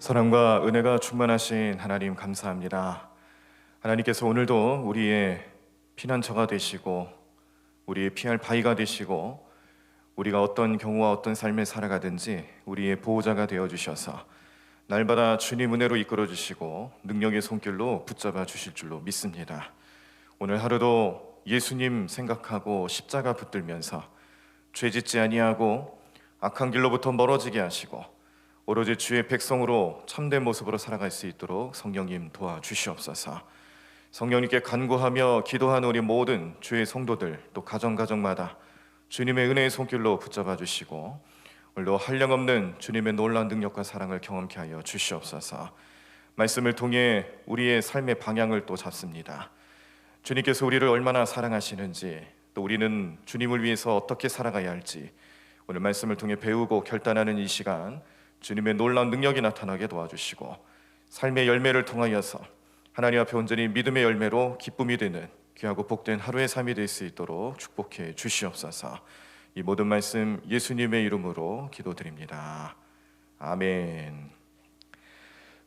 사랑과 은혜가 충만하신 하나님 감사합니다. 하나님께서 오늘도 우리의 피난처가 되시고 우리의 피할 바위가 되시고 우리가 어떤 경우와 어떤 삶을 살아가든지 우리의 보호자가 되어주셔서 날마다 주님 은혜로 이끌어 주시고 능력의 손길로 붙잡아 주실 줄로 믿습니다. 오늘 하루도 예수님 생각하고 십자가 붙들면서 죄짓지 아니하고 악한 길로부터 멀어지게 하시고 오로지 주의 백성으로 참된 모습으로 살아갈 수 있도록 성령님 도와주시옵소서. 성령님께 간구하며 기도하는 우리 모든 주의 성도들 또 가정마다 주님의 은혜의 손길로 붙잡아 주시고 오늘도 한량없는 주님의 놀라운 능력과 사랑을 경험케 하여 주시옵소서. 말씀을 통해 우리의 삶의 방향을 또 잡습니다. 주님께서 우리를 얼마나 사랑하시는지 또 우리는 주님을 위해서 어떻게 살아가야 할지 오늘 말씀을 통해 배우고 결단하는 이 시간 주님의 놀라운 능력이 나타나게 도와주시고 삶의 열매를 통하여서 하나님 앞에 온전히 믿음의 열매로 기쁨이 되는 귀하고 복된 하루의 삶이 될 수 있도록 축복해 주시옵소서. 이 모든 말씀 예수님의 이름으로 기도드립니다. 아멘.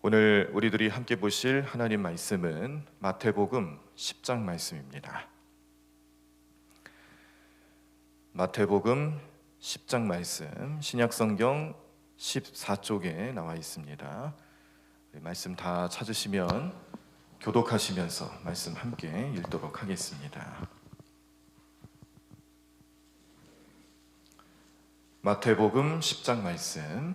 오늘 우리들이 함께 보실 하나님 말씀은 마태복음 10장 말씀입니다. 마태복음 10장 말씀 신약성경 14쪽에 나와 있습니다. 말씀 다 찾으시면 교독하시면서 말씀 함께 읽도록 하겠습니다. 마태복음 10장 말씀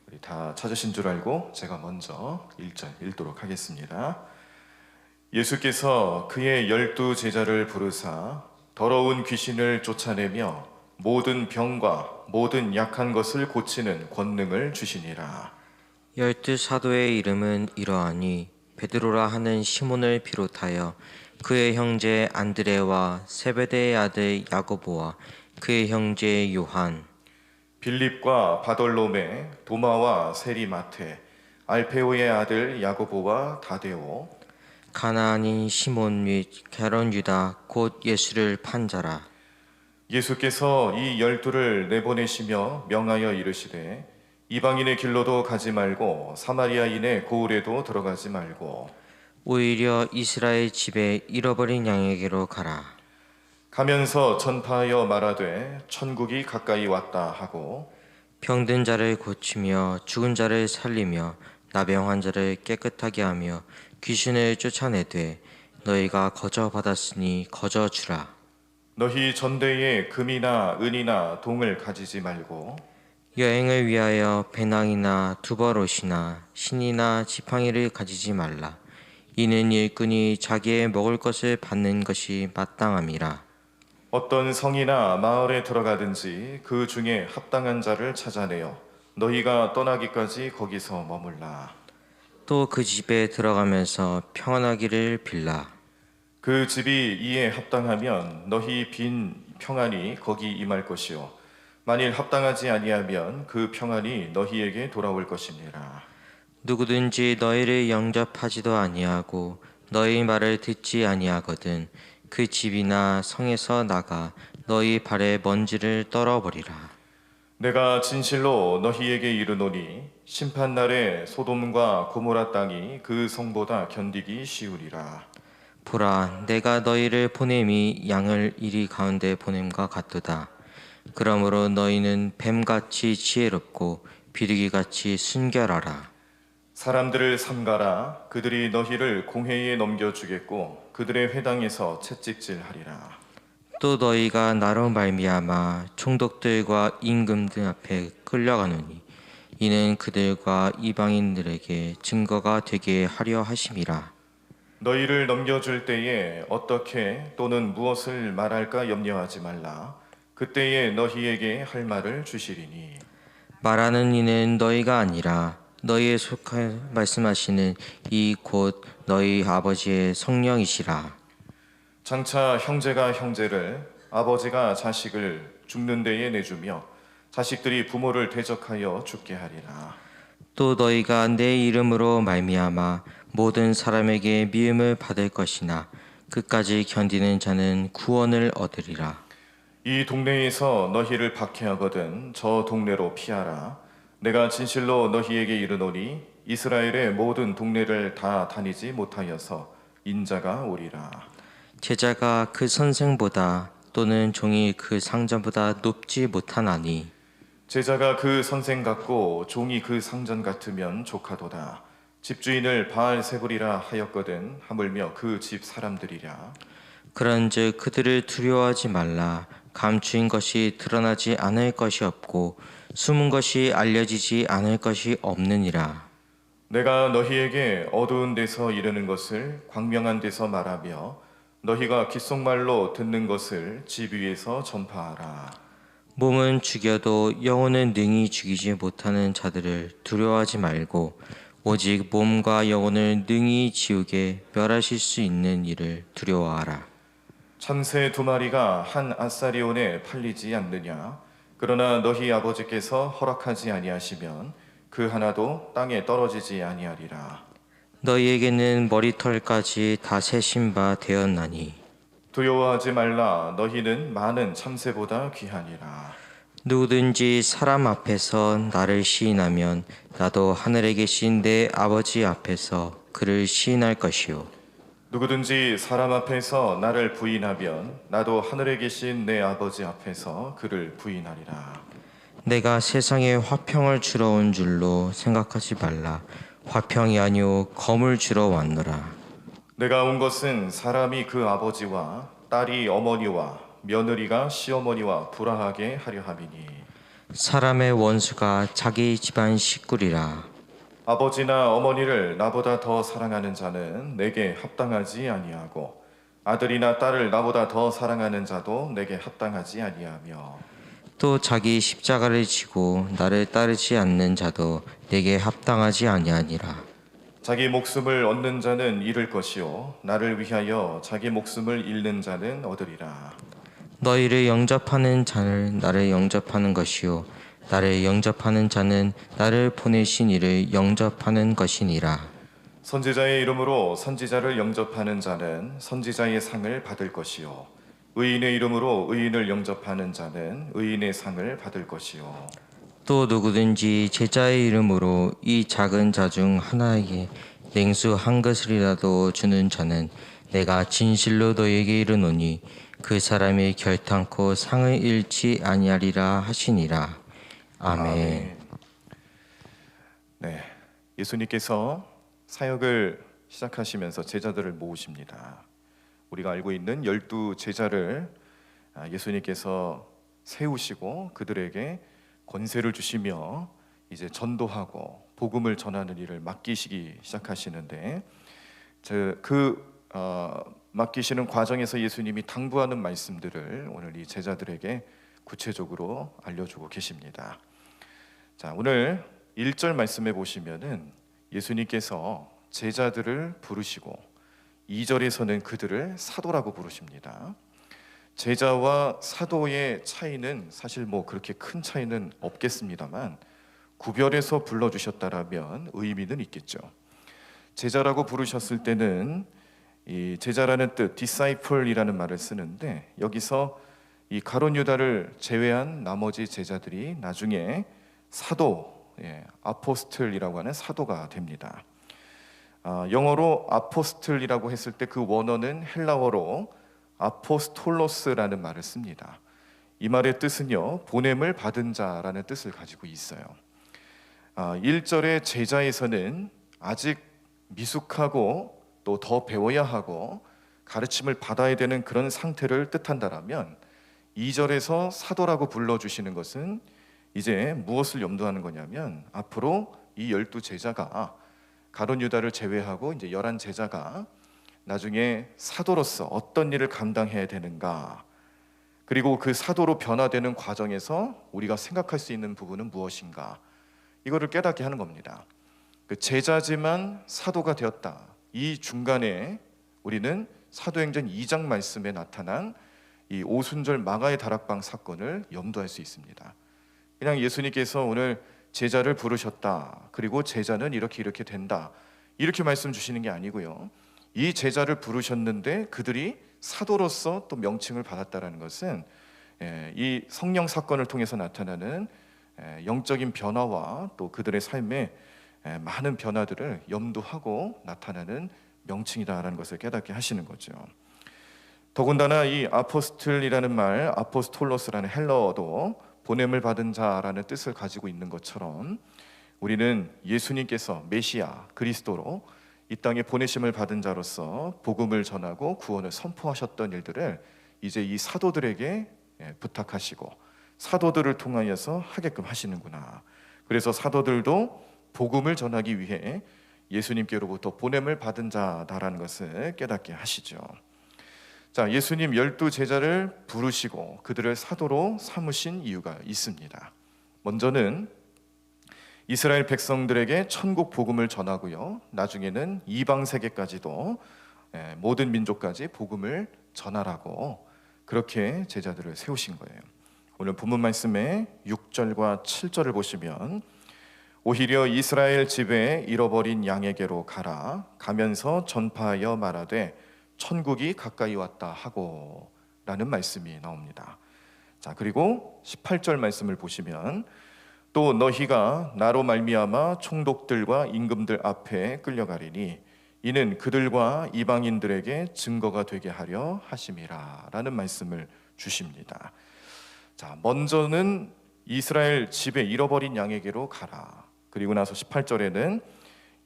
우리 다 찾으신 줄 알고 제가 먼저 1절 읽도록 하겠습니다. 예수께서 그의 12 제자를 부르사 더러운 귀신을 쫓아내며 모든 병과 모든 약한 것을 고치는 권능을 주시니라. 12 사도의 이름은 이러하니 베드로라 하는 시몬을 비롯하여 그의 형제 안드레와 세베대의 아들 야고보와 그의 형제 요한, 빌립과 바돌로메, 도마와 세리마테, 알페오의 아들 야고보와 다데오, 가나안인 시몬 및 게론 유다 곧 예수를 판 자라. 예수께서 이 12를 내보내시며 명하여 이르시되 이방인의 길로도 가지 말고 사마리아인의 고을에도 들어가지 말고 오히려 이스라엘 집에 잃어버린 양에게로 가라. 가면서 전파하여 말하되 천국이 가까이 왔다 하고 병든 자를 고치며 죽은 자를 살리며 나병 환자를 깨끗하게 하며 귀신을 쫓아내되 너희가 거저 받았으니 거저 주라. 너희 전대에 금이나 은이나 동을 가지지 말고 여행을 위하여 배낭이나 두벌옷이나 신이나 지팡이를 가지지 말라. 이는 일꾼이 자기의 먹을 것을 받는 것이 마땅함이라. 어떤 성이나 마을에 들어가든지 그 중에 합당한 자를 찾아내어 너희가 떠나기까지 거기서 머물라. 또 그 집에 들어가면서 평안하기를 빌라. 그 집이 이에 합당하면 너희 빈 평안이 거기 임할 것이요 만일 합당하지 아니하면 그 평안이 너희에게 돌아올 것이니라. 누구든지 너희를 영접하지도 아니하고 너희 말을 듣지 아니하거든 그 집이나 성에서 나가 너희 발에 먼지를 떨어버리라. 내가 진실로 너희에게 이르노니 심판날에 소돔과 고모라 땅이 그 성보다 견디기 쉬우리라. 보라, 내가 너희를 보냄이 양을 이리 가운데 보냄과 같도다. 그러므로 너희는 뱀같이 지혜롭고 비둘기같이 순결하라. 사람들을 삼가라. 그들이 너희를 공회에 넘겨주겠고 그들의 회당에서 채찍질하리라. 또 너희가 나로 말미암아 총독들과 임금들 앞에 끌려가노니 이는 그들과 이방인들에게 증거가 되게 하려 하심이라. 너희를 넘겨줄 때에 어떻게 또는 무엇을 말할까 염려하지 말라. 그때에 너희에게 할 말을 주시리니 말하는 이는 너희가 아니라 너희에 속하여 말씀하시는 이 곧 너희 아버지의 성령이시라. 장차 형제가 형제를 아버지가 자식을 죽는 데에 내주며 자식들이 부모를 대적하여 죽게 하리라. 또 너희가 내 이름으로 말미암아 모든 사람에게 미움을 받을 것이나 끝까지 견디는 자는 구원을 얻으리라. 이 동네에서 너희를 박해하거든 저 동네로 피하라. 내가 진실로 너희에게 이르노니 이스라엘의 모든 동네를 다 다니지 못하여서 인자가 오리라. 제자가 그 선생보다 또는 종이 그 상전보다 높지 못하나니 제자가 그 선생 같고 종이 그 상전 같으면 조카도다. 집주인을 바알세불이라 하였거든 하물며 그 집 사람들이랴. 그런즉 그들을 두려워하지 말라. 감추인 것이 드러나지 않을 것이 없고 숨은 것이 알려지지 않을 것이 없느니라. 내가 너희에게 어두운 데서 이르는 것을 광명한 데서 말하며 너희가 귓속말로 듣는 것을 집 위에서 전파하라. 몸은 죽여도 영혼은 능히 죽이지 못하는 자들을 두려워하지 말고 오직 몸과 영혼을 능히 지우게 멸하실 수 있는 이를 두려워하라. 참새 2마리가 한 아사리온에 팔리지 않느냐? 그러나 너희 아버지께서 허락하지 아니하시면 그 하나도 땅에 떨어지지 아니하리라. 너희에게는 머리털까지 다 세신 바 되었나니 두려워하지 말라. 너희는 많은 참새보다 귀하니라. 누구든지 사람 앞에서 나를 시인하면 나도 하늘에 계신 내 아버지 앞에서 그를 시인할 것이요 누구든지 사람 앞에서 나를 부인하면 나도 하늘에 계신 내 아버지 앞에서 그를 부인하리라. 내가 세상에 화평을 주러 온 줄로 생각하지 말라. 화평이 아니오 검을 주러 왔노라. 내가 온 것은 사람이 그 아버지와 딸이 어머니와 며느리가 시어머니와 불화하게 하려 함이니 사람의 원수가 자기 집안 식구리라. 아버지나 어머니를 나보다 더 사랑하는 자는 내게 합당하지 아니하고 아들이나 딸을 나보다 더 사랑하는 자도 내게 합당하지 아니하며 또 자기 십자가를 지고 나를 따르지 않는 자도 내게 합당하지 아니하니라. 자기 목숨을 얻는 자는 잃을 것이요 나를 위하여 자기 목숨을 잃는 자는 얻으리라. 너희를 영접하는 자는 나를 영접하는 것이요 나를 영접하는 자는 나를 보내신 이를 영접하는 것이니라. 선지자의 이름으로 선지자를 영접하는 자는 선지자의 상을 받을 것이요 의인의 이름으로 의인을 영접하는 자는 의인의 상을 받을 것이요 또 누구든지 제자의 이름으로 이 작은 자 중 하나에게 냉수 한 그릇이라도 주는 자는 내가 진실로 너희에게 이르노니 그 사람이 결탄코 상을 잃지 아니하리라 하시니라. 아멘. 네, 예수님께서 사역을 시작하시면서 제자들을 모으십니다. 우리가 알고 있는 12제자를 예수님께서 세우시고 그들에게 권세를 주시며 이제 전도하고 복음을 전하는 일을 맡기시기 시작하시는데 맡기시는 과정에서 예수님이 당부하는 말씀들을 오늘 이 제자들에게 구체적으로 알려주고 계십니다. 자, 오늘 1절 말씀해 보시면은 예수님께서 제자들을 부르시고 2절에서는 그들을 사도라고 부르십니다. 제자와 사도의 차이는 사실 뭐 그렇게 큰 차이는 없겠습니다만 구별해서 불러주셨다라면 의미는 있겠죠. 제자라고 부르셨을 때는 이 제자라는 뜻, disciple이라는 말을 쓰는데 여기서 이 가룟 유다를 제외한 나머지 제자들이 나중에 사도, 아포스틀이라고 하는 사도가 됩니다. 영어로 아포스틀이라고 했을 때 그 원어는 헬라어로 아포스톨로스라는 말을 씁니다. 이 말의 뜻은요, 보냄을 받은 자라는 뜻을 가지고 있어요. 1절의 제자에서는 아직 미숙하고 또 더 배워야 하고 가르침을 받아야 되는 그런 상태를 뜻한다라면 2절에서 사도라고 불러주시는 것은 이제 무엇을 염두하는 거냐면 앞으로 이 12제자가 가룟 유다를 제외하고 이제 11제자가 나중에 사도로서 어떤 일을 감당해야 되는가, 그리고 그 사도로 변화되는 과정에서 우리가 생각할 수 있는 부분은 무엇인가, 이거를 깨닫게 하는 겁니다. 그 제자지만 사도가 되었다. 이 중간에 우리는 사도행전 2장 말씀에 나타난 이 오순절 마가의 다락방 사건을 염두할 수 있습니다. 그냥 예수님께서 오늘 제자를 부르셨다, 그리고 제자는 이렇게 된다, 이렇게 말씀 주시는 게 아니고요, 이 제자를 부르셨는데 그들이 사도로서 또 명칭을 받았다라는 것은 이 성령 사건을 통해서 나타나는 영적인 변화와 또 그들의 삶에 많은 변화들을 염두하고 나타나는 명칭이다라는 것을 깨닫게 하시는 거죠. 더군다나 이 아포스틀이라는 말, 아포스톨로스라는 헬러어도 보냄을 받은 자라는 뜻을 가지고 있는 것처럼 우리는 예수님께서 메시아 그리스도로 이 땅에 보내심을 받은 자로서 복음을 전하고 구원을 선포하셨던 일들을 이제 이 사도들에게 부탁하시고 사도들을 통하여서 하게끔 하시는구나. 그래서 사도들도 복음을 전하기 위해 예수님께로부터 보냄을 받은 자다라는 것을 깨닫게 하시죠. 자, 예수님 12제자를 부르시고 그들을 사도로 삼으신 이유가 있습니다. 먼저는 이스라엘 백성들에게 천국 복음을 전하고요, 나중에는 이방 세계까지도 모든 민족까지 복음을 전하라고 그렇게 제자들을 세우신 거예요. 오늘 본문 말씀에 6절과 7절을 보시면 오히려 이스라엘 집에 잃어버린 양에게로 가면서 전파하여 말하되 천국이 가까이 왔다 하고 라는 말씀이 나옵니다. 자, 그리고 18절 말씀을 보시면 또 너희가 나로 말미암아 총독들과 임금들 앞에 끌려가리니 이는 그들과 이방인들에게 증거가 되게 하려 하심이라 라는 말씀을 주십니다. 자, 먼저는 이스라엘 집에 잃어버린 양에게로 가라. 그리고 나서 18절에는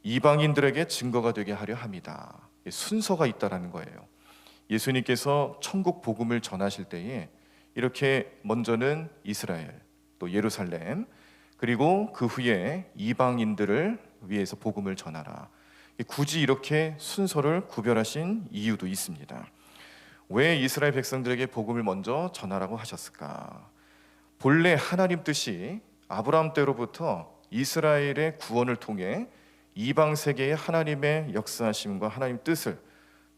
이방인들에게 증거가 되게 하려 함이다. 순서가 있다라는 거예요. 예수님께서 천국 복음을 전하실 때에 이렇게 먼저는 이스라엘, 또 예루살렘, 그리고 그 후에 이방인들을 위해서 복음을 전하라. 굳이 이렇게 순서를 구별하신 이유도 있습니다. 왜 이스라엘 백성들에게 복음을 먼저 전하라고 하셨을까? 본래 하나님 뜻이 아브라함 때로부터 이스라엘의 구원을 통해 이방 세계의 하나님의 역사하심과 하나님 뜻을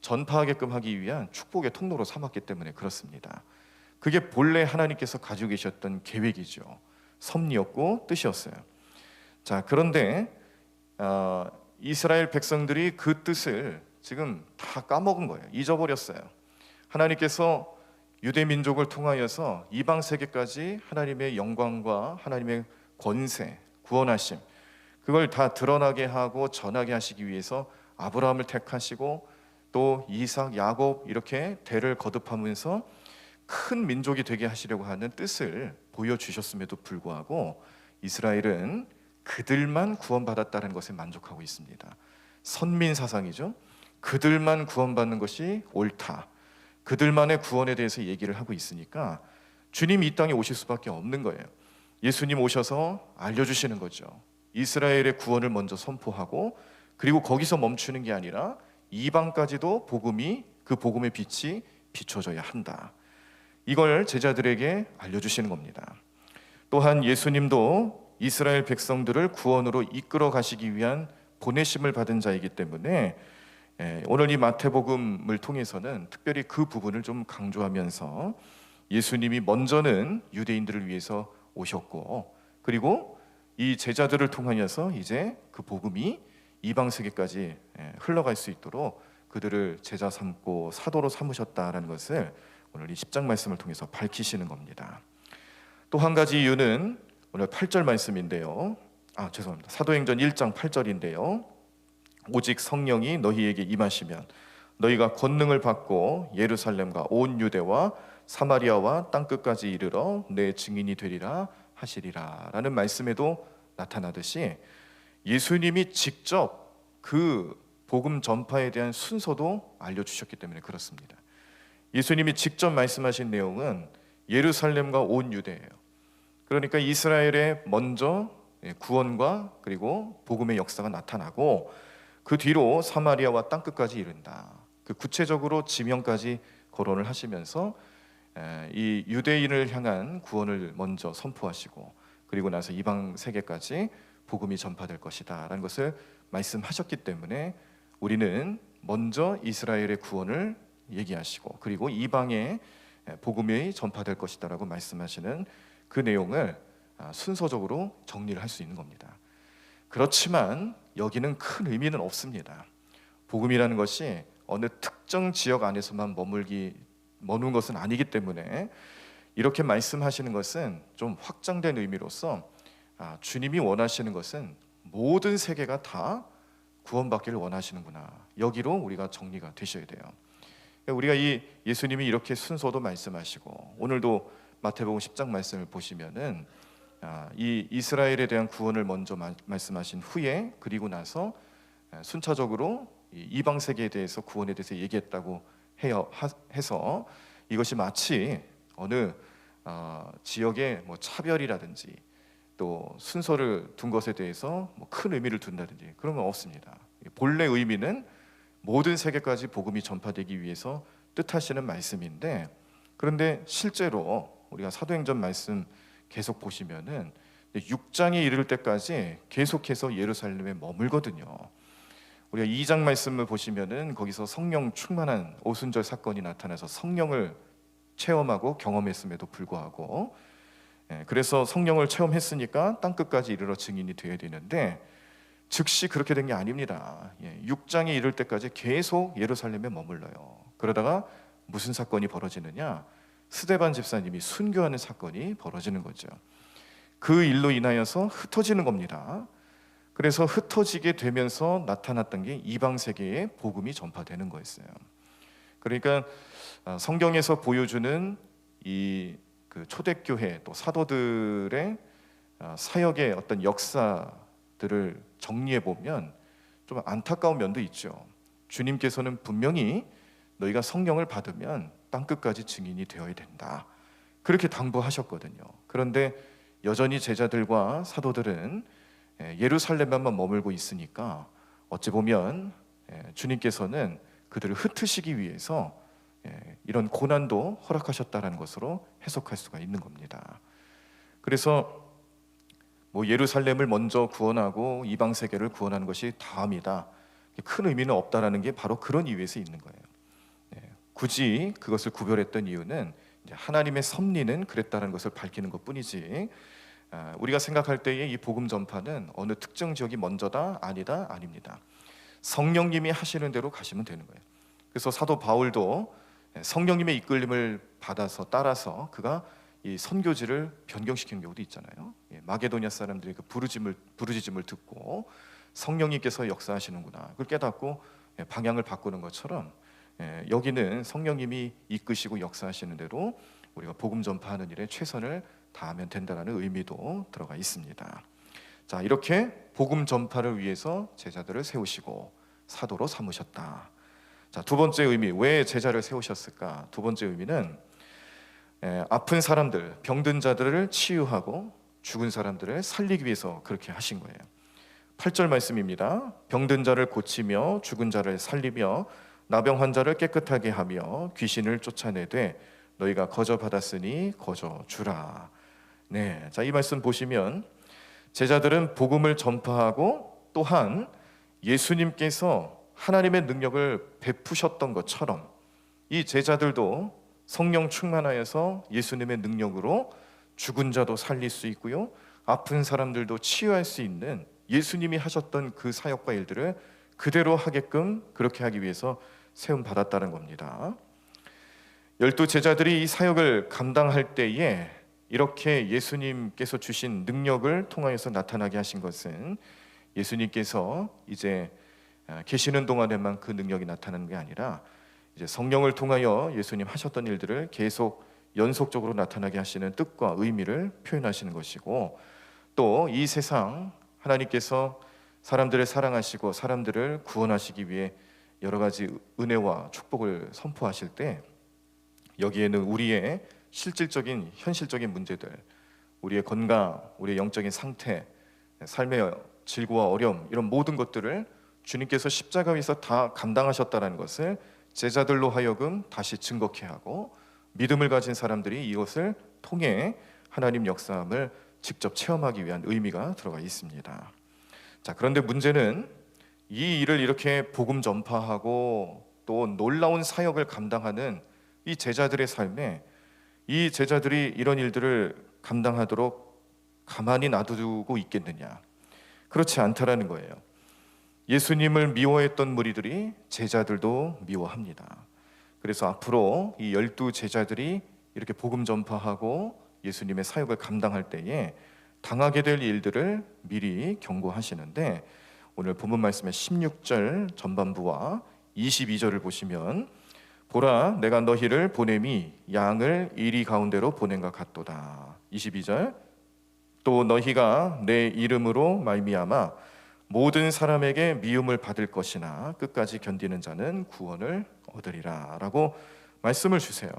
전파하게끔 하기 위한 축복의 통로로 삼았기 때문에 그렇습니다. 그게 본래 하나님께서 가지고 계셨던 계획이죠. 섭리였고 뜻이었어요. 자, 그런데 이스라엘 백성들이 그 뜻을 지금 다 까먹은 거예요. 잊어버렸어요. 하나님께서 유대 민족을 통하여서 이방 세계까지 하나님의 영광과 하나님의 권세, 구원하심, 그걸 다 드러나게 하고 전하게 하시기 위해서 아브라함을 택하시고 또 이삭, 야곱 이렇게 대를 거듭하면서 큰 민족이 되게 하시려고 하는 뜻을 보여주셨음에도 불구하고 이스라엘은 그들만 구원받았다는 것에 만족하고 있습니다. 선민 사상이죠. 그들만 구원받는 것이 옳다. 그들만의 구원에 대해서 얘기를 하고 있으니까 주님이 이 땅에 오실 수밖에 없는 거예요. 예수님 오셔서 알려주시는 거죠. 이스라엘의 구원을 먼저 선포하고 그리고 거기서 멈추는 게 아니라 이방까지도 그 복음의 빛이 비춰져야 한다. 이걸 제자들에게 알려주시는 겁니다. 또한 예수님도 이스라엘 백성들을 구원으로 이끌어 가시기 위한 보내심을 받은 자이기 때문에 오늘 이 마태복음을 통해서는 특별히 그 부분을 좀 강조하면서 예수님이 먼저는 유대인들을 위해서 오셨고 그리고 이 제자들을 통하여서 이제 그 복음이 이방 세계까지 흘러갈 수 있도록 그들을 제자 삼고 사도로 삼으셨다라는 것을 오늘 이 10장 말씀을 통해서 밝히시는 겁니다. 또 한 가지 이유는 오늘 8절 말씀인데요. 죄송합니다. 사도행전 1장 8절인데요. 오직 성령이 너희에게 임하시면 너희가 권능을 받고 예루살렘과 온 유대와 사마리아와 땅끝까지 이르러 내 증인이 되리라 하시리라 라는 말씀에도 나타나듯이 예수님이 직접 그 복음 전파에 대한 순서도 알려주셨기 때문에 그렇습니다. 예수님이 직접 말씀하신 내용은 예루살렘과 온 유대예요. 그러니까 이스라엘에 먼저 구원과 그리고 복음의 역사가 나타나고 그 뒤로 사마리아와 땅끝까지 이른다. 그 구체적으로 지명까지 거론을 하시면서 이 유대인을 향한 구원을 먼저 선포하시고 그리고 나서 이방 세계까지 복음이 전파될 것이다 라는 것을 말씀하셨기 때문에 우리는 먼저 이스라엘의 구원을 얘기하시고 그리고 이방의 복음이 전파될 것이다 라고 말씀하시는 그 내용을 순서적으로 정리를 할 수 있는 겁니다. 그렇지만 여기는 큰 의미는 없습니다. 복음이라는 것이 어느 특정 지역 안에서만 머무는 것은 아니기 때문에 이렇게 말씀하시는 것은 좀 확장된 의미로서 주님이 원하시는 것은 모든 세계가 다 구원받기를 원하시는구나. 여기로 우리가 정리가 되셔야 돼요. 우리가 이 예수님이 이렇게 순서도 말씀하시고 오늘도 마태복음 10장 말씀을 보시면은 이 이스라엘에 대한 구원을 먼저 말씀하신 후에 그리고 나서 순차적으로 이방 세계에 대해서 구원에 대해서 얘기했다고 해서 이것이 마치 어느 지역의 뭐 차별이라든지 또 순서를 둔 것에 대해서 뭐 큰 의미를 둔다든지 그런 건 없습니다. 본래 의미는 모든 세계까지 복음이 전파되기 위해서 뜻하시는 말씀인데, 그런데 실제로 우리가 사도행전 말씀 계속 보시면은 6장에 이를 때까지 계속해서 예루살렘에 머물거든요. 우리가 2장 말씀을 보시면은 거기서 성령 충만한 오순절 사건이 나타나서 성령을 체험하고 경험했음에도 불구하고, 그래서 성령을 체험했으니까 땅끝까지 이르러 증인이 되어야 되는데 즉시 그렇게 된 게 아닙니다. 6장에 이를 때까지 계속 예루살렘에 머물러요. 그러다가 무슨 사건이 벌어지느냐? 스데반 집사님이 순교하는 사건이 벌어지는 거죠. 그 일로 인하여서 흩어지는 겁니다. 그래서 흩어지게 되면서 나타났던 게 이방 세계에 복음이 전파되는 거였어요. 그러니까 성경에서 보여주는 이 그 초대교회 또 사도들의 사역의 어떤 역사들을 정리해 보면 좀 안타까운 면도 있죠. 주님께서는 분명히 너희가 성령을 받으면 땅끝까지 증인이 되어야 된다, 그렇게 당부하셨거든요. 그런데 여전히 제자들과 사도들은 예루살렘에만 머물고 있으니까 어찌 보면 주님께서는 그들을 흩으시기 위해서 이런 고난도 허락하셨다는 것으로 해석할 수가 있는 겁니다. 그래서 뭐 예루살렘을 먼저 구원하고 이방 세계를 구원하는 것이 다음이다, 큰 의미는 없다라는 게 바로 그런 이유에서 있는 거예요. 굳이 그것을 구별했던 이유는 이제 하나님의 섭리는 그랬다는 것을 밝히는 것뿐이지, 우리가 생각할 때에 이 복음 전파는 어느 특정 지역이 먼저다, 아니다, 아닙니다. 성령님이 하시는 대로 가시면 되는 거예요. 그래서 사도 바울도 성령님의 이끌림을 받아서 따라서 그가 이 선교지를 변경시키는 경우도 있잖아요. 마게도냐 사람들이 그 부르짖음을 듣고 성령님께서 역사하시는구나, 그걸 깨닫고 방향을 바꾸는 것처럼 여기는 성령님이 이끄시고 역사하시는 대로 우리가 복음 전파하는 일에 최선을 다하면 된다는 의미도 들어가 있습니다. 자, 이렇게 복음 전파를 위해서 제자들을 세우시고 사도로 삼으셨다. 자, 두 번째 의미, 왜 제자를 세우셨을까? 두 번째 의미는 아픈 사람들, 병든 자들을 치유하고 죽은 사람들을 살리기 위해서 그렇게 하신 거예요. 8절 말씀입니다. 병든 자를 고치며 죽은 자를 살리며 나병 환자를 깨끗하게 하며 귀신을 쫓아내되 너희가 거저 받았으니 거저 주라. 네, 자, 이 말씀 보시면 제자들은 복음을 전파하고 또한 예수님께서 하나님의 능력을 베푸셨던 것처럼 이 제자들도 성령 충만하여서 예수님의 능력으로 죽은 자도 살릴 수 있고요, 아픈 사람들도 치유할 수 있는 예수님이 하셨던 그 사역과 일들을 그대로 하게끔 그렇게 하기 위해서 세움 받았다는 겁니다. 12 제자들이 이 사역을 감당할 때에 이렇게 예수님께서 주신 능력을 통하여서 나타나게 하신 것은 예수님께서 이제 계시는 동안에만 그 능력이 나타나는 게 아니라 이제 성령을 통하여 예수님 하셨던 일들을 계속 연속적으로 나타나게 하시는 뜻과 의미를 표현하시는 것이고, 또 이 세상 하나님께서 사람들을 사랑하시고 사람들을 구원하시기 위해 여러 가지 은혜와 축복을 선포하실 때 여기에는 우리의 실질적인 현실적인 문제들, 우리의 건강, 우리의 영적인 상태, 삶의 질고와 어려움, 이런 모든 것들을 주님께서 십자가 위에서 다 감당하셨다는 것을 제자들로 하여금 다시 증거케 하고 믿음을 가진 사람들이 이것을 통해 하나님 역사함을 직접 체험하기 위한 의미가 들어가 있습니다. 자, 그런데 문제는 이 일을 이렇게 복음 전파하고 또 놀라운 사역을 감당하는 이 제자들의 삶에 이 제자들이 이런 일들을 감당하도록 가만히 놔두고 있겠느냐? 그렇지 않다라는 거예요. 예수님을 미워했던 무리들이 제자들도 미워합니다. 그래서 앞으로 이 12 제자들이 이렇게 복음 전파하고 예수님의 사역을 감당할 때에 당하게 될 일들을 미리 경고하시는데, 오늘 본문 말씀의 16절 전반부와 22절을 보시면, 보라 내가 너희를 보냄이 양을 이리 가운데로 보낸과 같도다. 22절, 또 너희가 내 이름으로 말미암아 모든 사람에게 미움을 받을 것이나 끝까지 견디는 자는 구원을 얻으리라 라고 말씀을 주세요.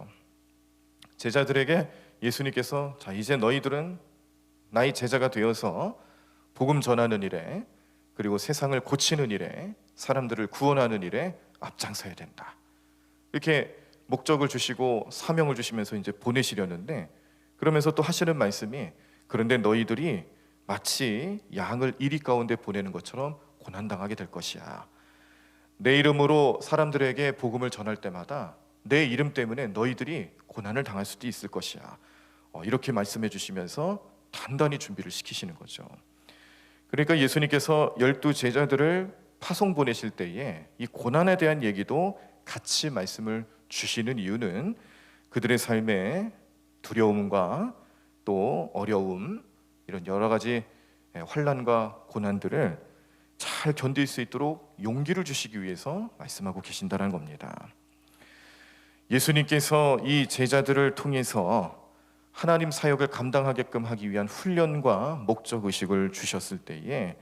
제자들에게 예수님께서 자, 이제 너희들은 나의 제자가 되어서 복음 전하는 일에, 그리고 세상을 고치는 일에, 사람들을 구원하는 일에 앞장서야 된다, 이렇게 목적을 주시고 사명을 주시면서 이제 보내시려는데, 그러면서 또 하시는 말씀이, 그런데 너희들이 마치 양을 이리 가운데 보내는 것처럼 고난당하게 될 것이야. 내 이름으로 사람들에게 복음을 전할 때마다 내 이름 때문에 너희들이 고난을 당할 수도 있을 것이야. 이렇게 말씀해 주시면서 단단히 준비를 시키시는 거죠. 그러니까 예수님께서 12 제자들을 파송 보내실 때에 이 고난에 대한 얘기도 같이 말씀을 주시는 이유는, 그들의 삶에 두려움과 또 어려움, 이런 여러 가지 환난과 고난들을 잘 견딜 수 있도록 용기를 주시기 위해서 말씀하고 계신다는 겁니다. 예수님께서 이 제자들을 통해서 하나님 사역을 감당하게끔 하기 위한 훈련과 목적의식을 주셨을 때에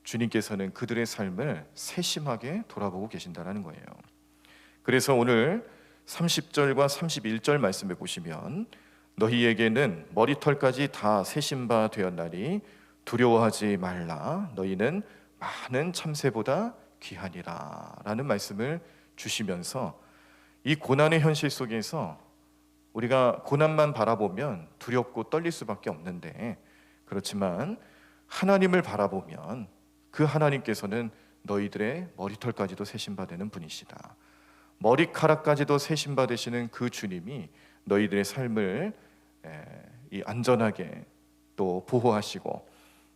주님께서는 그들의 삶을 세심하게 돌아보고 계신다는 거예요. 그래서 오늘 30절과 31절 말씀에 보시면, 너희에게는 머리털까지 다 세신 바 되었나니 두려워하지 말라, 너희는 많은 참새보다 귀하니라 라는 말씀을 주시면서, 이 고난의 현실 속에서 우리가 고난만 바라보면 두렵고 떨릴 수밖에 없는데, 그렇지만 하나님을 바라보면 그 하나님께서는 너희들의 머리털까지도 세신 바 되는 분이시다. 머리카락까지도 세신 바 되시는 그 주님이 너희들의 삶을 이 안전하게 또 보호하시고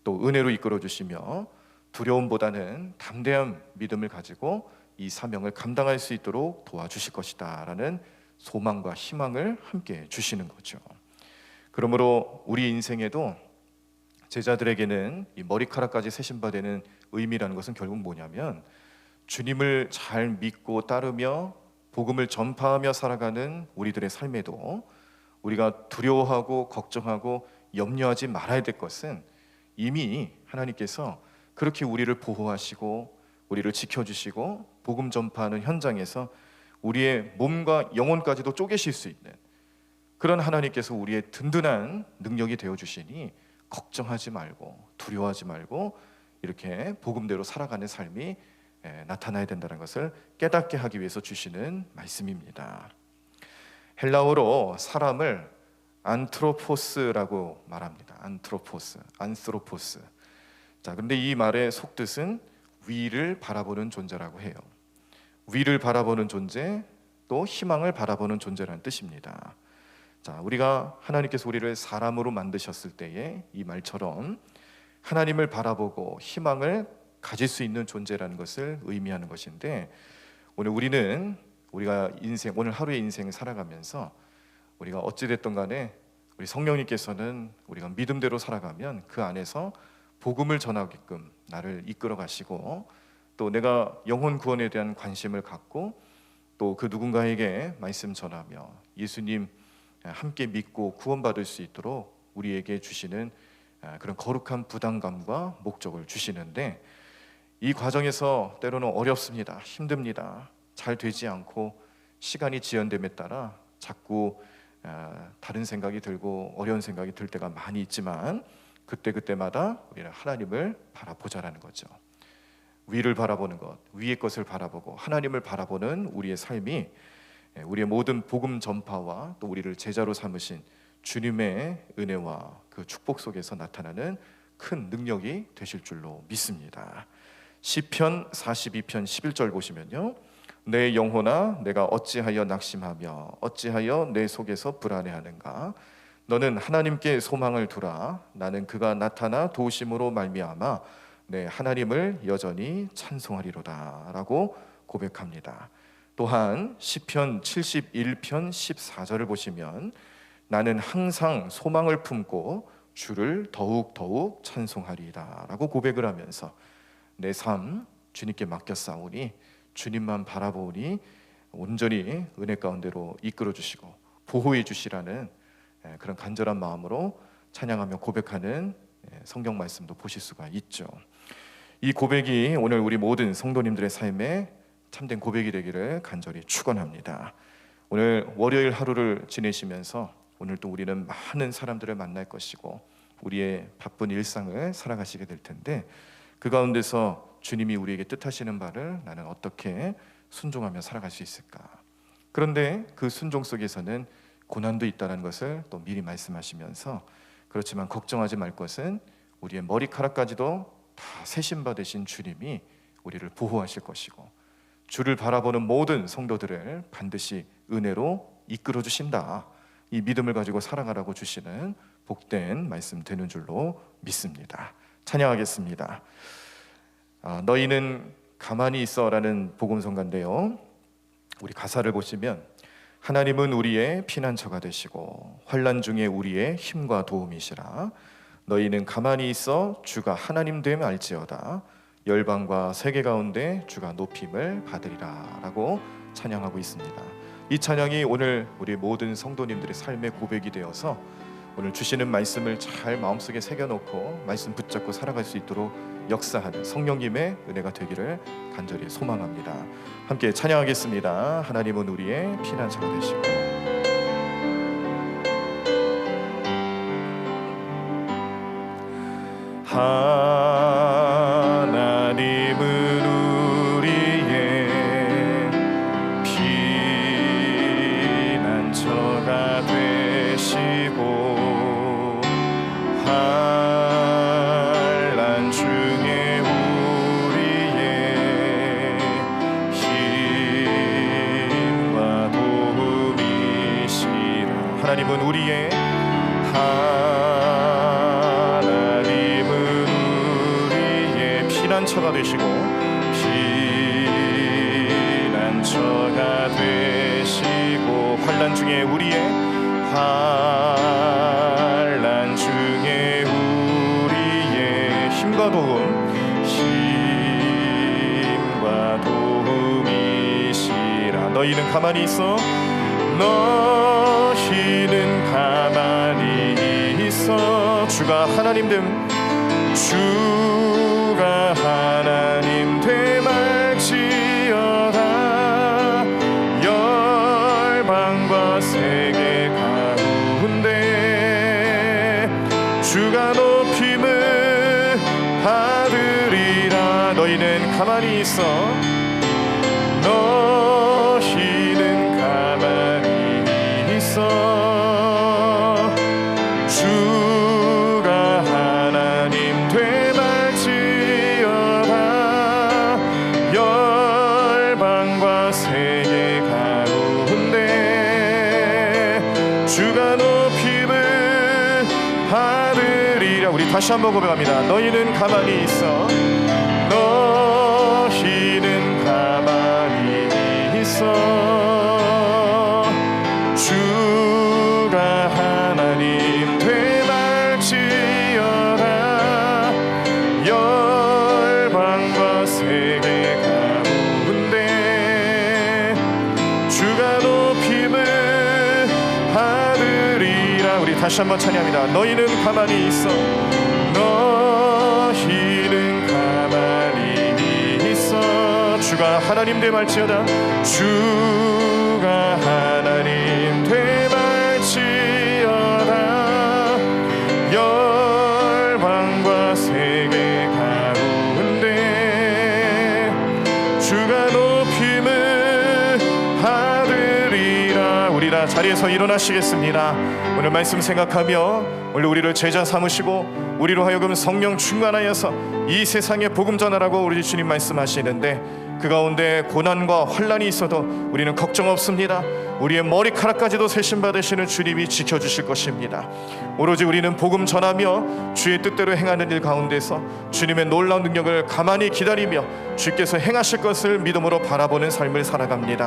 또 은혜로 이끌어 주시며, 두려움보다는 담대한 믿음을 가지고 이 사명을 감당할 수 있도록 도와주실 것이다 라는 소망과 희망을 함께 주시는 거죠. 그러므로 우리 인생에도 제자들에게는 이 머리카락까지 세신 바 되는 의미라는 것은 결국 뭐냐면, 주님을 잘 믿고 따르며 복음을 전파하며 살아가는 우리들의 삶에도 우리가 두려워하고 걱정하고 염려하지 말아야 될 것은, 이미 하나님께서 그렇게 우리를 보호하시고 우리를 지켜주시고 복음 전파하는 현장에서 우리의 몸과 영혼까지도 쪼개실 수 있는 그런 하나님께서 우리의 든든한 능력이 되어주시니, 걱정하지 말고 두려워하지 말고 이렇게 복음대로 살아가는 삶이 나타나야 된다는 것을 깨닫게 하기 위해서 주시는 말씀입니다. 헬라어로 사람을 안트로포스라고 말합니다. 안스로포스. 자, 근데 이 말의 속뜻은 위를 바라보는 존재라고 해요. 위를 바라보는 존재, 또 희망을 바라보는 존재라는 뜻입니다. 자, 우리가 하나님께서 우리를 사람으로 만드셨을 때에 이 말처럼 하나님을 바라보고 희망을 가질 수 있는 존재라는 것을 의미하는 것인데, 오늘 우리가 오늘 하루의 인생을 살아가면서 우리가 어찌됐든 간에 우리 성령님께서는 우리가 믿음대로 살아가면 그 안에서 복음을 전하게끔 나를 이끌어 가시고, 또 내가 영혼 구원에 대한 관심을 갖고 또 그 누군가에게 말씀 전하며 예수님 함께 믿고 구원받을 수 있도록 우리에게 주시는 그런 거룩한 부담감과 목적을 주시는데, 이 과정에서 때로는 어렵습니다. 힘듭니다. 잘 되지 않고 시간이 지연됨에 따라 자꾸 다른 생각이 들고 어려운 생각이 들 때가 많이 있지만, 그때마다 우리는 하나님을 바라보자라는 거죠. 위를 바라보는 것, 위의 것을 바라보고 하나님을 바라보는 우리의 삶이 우리의 모든 복음 전파와 또 우리를 제자로 삼으신 주님의 은혜와 그 축복 속에서 나타나는 큰 능력이 되실 줄로 믿습니다. 시편 42편 11절 보시면요, 내 영혼아 내가 어찌하여 낙심하며 어찌하여 내 속에서 불안해하는가. 너는 하나님께 소망을 두라. 나는 그가 나타나 도우심으로 말미암아 내 하나님을 여전히 찬송하리로다 라고 고백합니다. 또한 시편 71편 14절을 보시면, 나는 항상 소망을 품고 주를 더욱 찬송하리이다 라고 고백을 하면서 내 삶 주님께 맡겼사오니 주님만 바라보니 온전히 은혜 가운데로 이끌어 주시고 보호해 주시라는 그런 간절한 마음으로 찬양하며 고백하는 성경 말씀도 보실 수가 있죠. 이 고백이 오늘 우리 모든 성도님들의 삶에 참된 고백이 되기를 간절히 축원합니다. 오늘 월요일 하루를 지내시면서 오늘 또 우리는 많은 사람들을 만날 것이고 우리의 바쁜 일상을 살아가시게 될 텐데 그 가운데서 주님이 우리에게 뜻하시는 바를 나는 어떻게 순종하며 살아갈 수 있을까? 그런데 그 순종 속에서는 고난도 있다는 것을 또 미리 말씀하시면서 그렇지만 걱정하지 말 것은 우리의 머리카락까지도 다 세신 바 되신 주님이 우리를 보호하실 것이고 주를 바라보는 모든 성도들을 반드시 은혜로 이끌어 주신다. 이 믿음을 가지고 살아가라고 주시는 복된 말씀 되는 줄로 믿습니다. 찬양하겠습니다. 너희는 가만히 있어라는 복음성가인데요, 우리 가사를 보시면 하나님은 우리의 피난처가 되시고 환난 중에 우리의 힘과 도움이시라. 너희는 가만히 있어 주가 하나님 됨을 알지어다. 열방과 세계 가운데 주가 높임을 받으리라 라고 찬양하고 있습니다. 이 찬양이 오늘 우리 모든 성도님들의 삶의 고백이 되어서 오늘 주시는 말씀을 잘 마음속에 새겨놓고 말씀 붙잡고 살아갈 수 있도록 역사하는 성령님의 은혜가 되기를 간절히 소망합니다. 함께 찬양하겠습니다. 하나님은 우리의 피난처가 되시고 하나님은 우리의 피난처가 되시고 환난 중에 우리의 힘과 도움이시라. 하나님은 우리의 피난처가 되시고 피난처가 되시고 환난 중에 우리의 환난 중에 우리의 힘과 도움이시라. 너희는 가만히 있어 너희는 가만히 있어 주가 하나님 됨 주가 하나님 되말지어다. 열방과 세계 가운데 주가 높임을 받으리라. 너희는 가만히 있어 너희는 가만히 있어 다시 한번 고백합니다. 너희는 가만히 있어 너희는 가만히 있어 주가 하나님 되말지어다. 열방과 세계 가운데 주가 높임을 받으리라. 우리 다시 한번 찬양합니다. 너희는 가만히 있어 너희는 가만히 있어 주가 하나님 되말지어다. 주가 하나님 되말지어다. 열방과 세계 가운데 주가 높임을 받으리라. 우리 다 자리에서 일어나시겠습니다. 오늘 말씀 생각하며 오늘 우리를 제자 삼으시고 우리로 하여금 성령 충만하여서 이 세상에 복음 전하라고 우리 주님 말씀하시는데 그 가운데 고난과 환난이 있어도 우리는 걱정 없습니다. 우리의 머리카락까지도 세신 받으시는 주님이 지켜주실 것입니다. 오로지 우리는 복음 전하며 주의 뜻대로 행하는 일 가운데서 주님의 놀라운 능력을 가만히 기다리며 주께서 행하실 것을 믿음으로 바라보는 삶을 살아갑니다.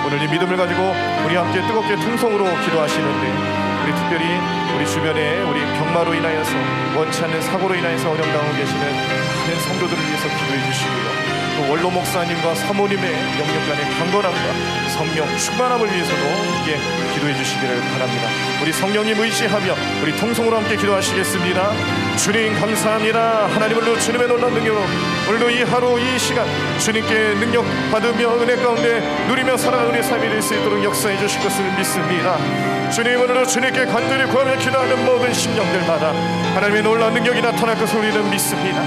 오늘 이 믿음을 가지고 우리 함께 뜨겁게 통성으로 기도하시는데 우리 특별히 우리 주변에 우리 병마로 인하여서 원치 않는 사고로 인하여서 어려움 당하고 계시는 많은 성도들을 위해서 기도해 주시고요. 또 원로 목사님과 사모님의 영역 간의 강건함과 성령 충만함을 위해서도 함께 기도해 주시기를 바랍니다. 우리 성령님 의지하며 우리 통성으로 함께 기도하시겠습니다. 주님 감사합니다. 하나님을로 주님의 놀라운 능력으로 오늘도 이 하루 이 시간 주님께 능력 받으며 은혜 가운데 누리며 살아가는 우리의 삶이 될 수 있도록 역사해 주실 것을 믿습니다. 주님 오늘도 주님께 간절히 구하며 기도하는 모든 심령들마다 하나님의 놀라운 능력이 나타날 것을 우리는 믿습니다.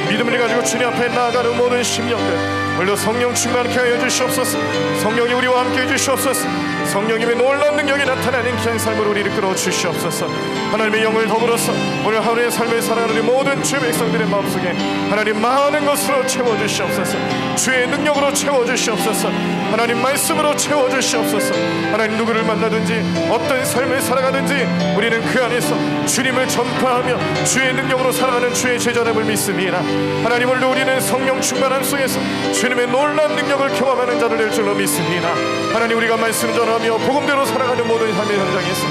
믿음을 가지고 주님 앞에 나아가는 모든 심령들 오늘도 성령 충만케 하여 주시옵소서. 성령이 우리와 함께 해주시옵소서. 성령님의 놀라운 능력이 나타나는 귀한 삶으로 우리를 끌어 주시옵소서. 하나님의 영을 더불어서 오늘 하루의 삶을 살아가는 우리 모든 주의 백성들의 마음속에 하나님 많은 것으로 채워주시옵소서. 주의 능력으로 채워주시옵소서. 하나님 말씀으로 채워주시옵소서. 하나님 누구를 만나든지 어떤 삶을 살아가든지 우리는 그 안에서 주님을 전파하며 주의 능력으로 살아가는 주의 제자됨을 믿습니다. 하나님 오늘도 우리는 성령 충만함 속에서 주님의 놀라운 능력을 경험하는 자들 될 줄로 믿습니다. 하나님 우리가 말씀 전하며 복음대로 살아가는 모든 삶의 현장에서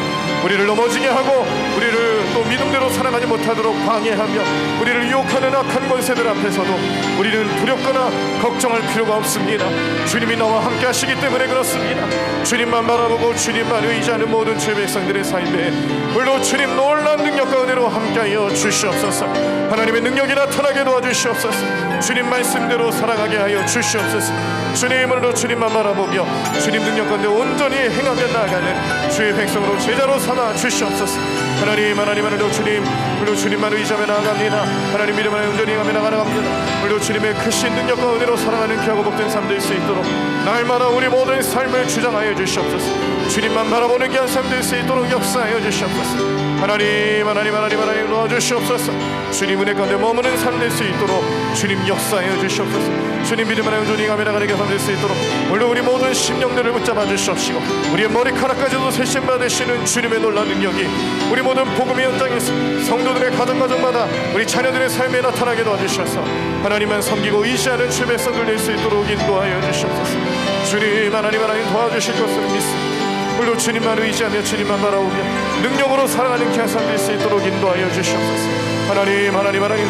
우리를 넘어지게 하고 우리를 또 믿음대로 살아가지 못하도록 방해하며 우리를 유혹하는 악한 권세들 앞에서도 우리는 두렵거나 걱정할 필요가 없습니다. 주님이 나와 함께 하시기 때문에 그렇습니다. 주님만 바라보고 주님만 의지하는 모든 주의 백성들의 삶에 물론 주님 놀라운 능력 가운데로 함께하여 주시옵소서. 하나님의 능력이 나타나게 도와주시옵소서. 주님 말씀대로 살아가게 하여 주시옵소서. 주님 오늘도 주님만 바라보며 주님 능력 가운데 온전히 행하며 나아가는 주의 백성으로 제자로 삼아 주시옵소서. 하나님 오늘도 주님 물론 주님만 의지하며 나아갑니다. 하나님 믿음을 온전히 행하며 나아갑니다. 물론 주님의 크신 능력 가운데로 살아가는 귀하고 복된 삶 될 수 있도록 날마다 우리 모든 삶을 주장하여 주시옵소서. 주님만 바라보는 귀한 삶 될 수 있도록 역사하여 주시옵소서. 하나님 도와주시옵소서. 주님 은혜 가운데 머무는 삶 될 수 있도록 주님 역사하여 주시옵소서. 주님 믿음 안에 온전히 가며 나가는 삶 될 수 있도록 물론 우리 모든 심령들을 붙잡아 주시옵시고 우리의 머리카락까지도 세심받으시는 주님의 놀라운 능력이 우리 모든 복음의 현장에서 성도들의 가정마다 우리 자녀들의 삶에 나타나게 도와주셔서 하나님만 섬기고 의지하는 주의 백성들 될 수 있도록 인도하여 주시옵소서. 주님 하나님 도와주실 것을 믿습니다. 물론 주님만 의지하며 주님만 바라보며 능력으로 살아가는 귀한 삶 될 수 있도록 인도하여 주시옵소서. 하나님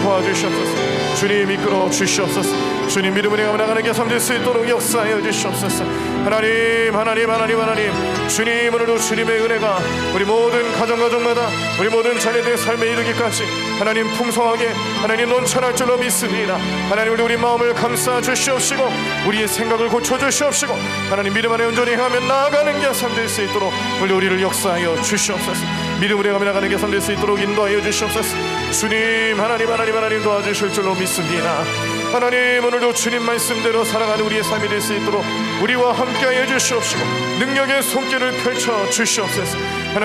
도와주시옵소서. 주님 이끌어 주시옵소서. 주님 믿음을 행하며 나가는 귀한 삶 될 수 있도록 역사하여 주시옵소서. 하나님 주님 오늘도 주님의 은혜가 우리 모든 가정마다 우리 모든 자녀들의 삶에 이르기까지 하나님 풍성하게 하나님 넘쳐날 줄로 믿습니다. 하나님 우리 마음을 감싸 주시옵시고 우리의 생각을 고쳐 주시옵시고 하나님 믿음 안에 온전히 행하며 나아가는 귀한 삶 될 수 있도록 우리를 역사하여 주시옵소서. 믿음으로 행하며 나가는 귀한 삶 될 수 있도록 인도하여 주시옵소서. 주님 하나님 도와주실 줄로 믿습니다. 하나님 오늘도 주님 말씀대로 살아가는 우리의 삶이 될 수 있도록 우리와 함께하여 주시옵시고 능력의 손길을 펼쳐 주시옵소서. 하나님